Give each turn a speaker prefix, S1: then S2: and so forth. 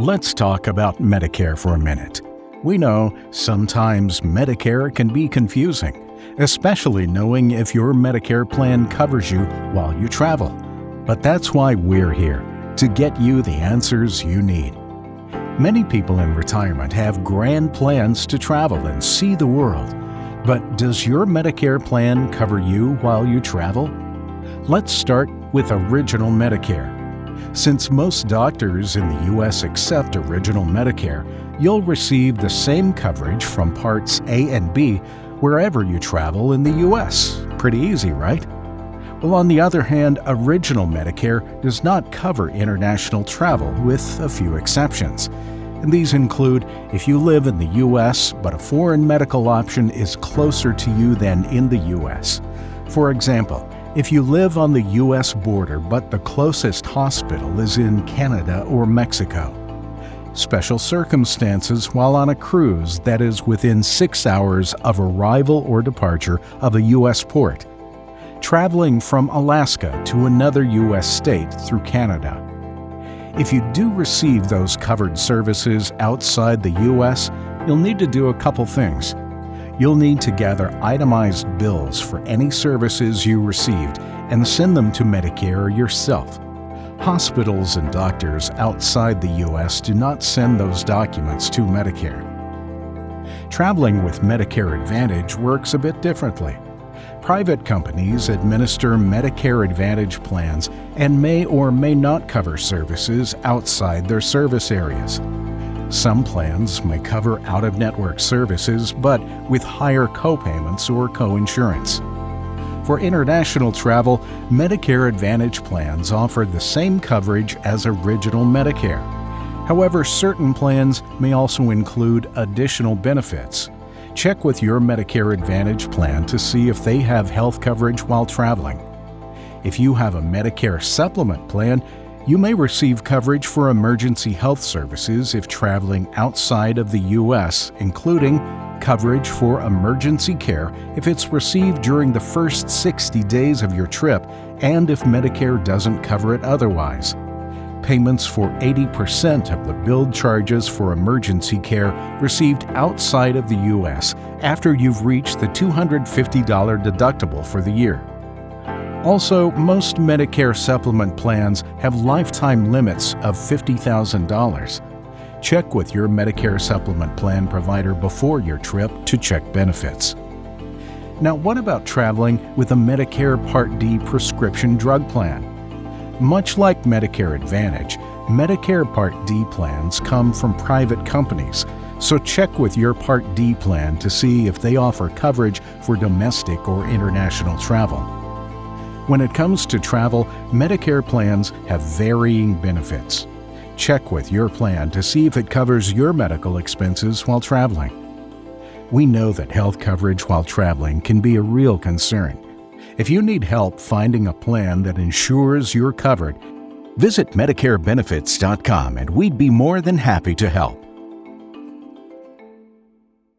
S1: Let's talk about Medicare for a minute. We know sometimes Medicare can be confusing, especially knowing if your Medicare plan covers you while you travel. But that's why we're here, to get you the answers you need. Many people in retirement have grand plans to travel and see the world. But does your Medicare plan cover you while you travel? Let's start with Original Medicare. Since most doctors in the U.S. accept Original Medicare, you'll receive the same coverage from Parts A and B wherever you travel in the U.S. Pretty easy, right? Well, on the other hand, Original Medicare does not cover international travel, with a few exceptions. And these include if you live in the U.S. but a foreign medical option is closer to you than in the U.S. For example, if you live on the U.S. border but the closest hospital is in Canada or Mexico. Special circumstances while on a cruise that is within 6 hours of arrival or departure of a U.S. port. Traveling from Alaska to another U.S. state through Canada. If you do receive those covered services outside the U.S., you'll need to do a couple things. You'll need to gather itemized bills for any services you received and send them to Medicare yourself. Hospitals and doctors outside the U.S. do not send those documents to Medicare. Traveling with Medicare Advantage works a bit differently. Private companies administer Medicare Advantage plans and may or may not cover services outside their service areas. Some plans may cover out-of-network services, but with higher co-payments or co-insurance. For international travel, Medicare Advantage plans offer the same coverage as Original Medicare. However, certain plans may also include additional benefits. Check with your Medicare Advantage plan to see if they have health coverage while traveling. If you have a Medicare Supplement plan, you may receive coverage for emergency health services if traveling outside of the U.S., including coverage for emergency care if it's received during the first 60 days of your trip and if Medicare doesn't cover it otherwise. Payments for 80% of the billed charges for emergency care received outside of the U.S. after you've reached the $250 deductible for the year. Also, most Medicare supplement plans have lifetime limits of $50,000. Check with your Medicare supplement plan provider before your trip to check benefits. Now, what about traveling with a Medicare Part D prescription drug plan? Much like Medicare Advantage, Medicare Part D plans come from private companies, so check with your Part D plan to see if they offer coverage for domestic or international travel. When it comes to travel, Medicare plans have varying benefits. Check with your plan to see if it covers your medical expenses while traveling. We know that health coverage while traveling can be a real concern. If you need help finding a plan that ensures you're covered, visit MedicareBenefits.com and we'd be more than happy to help.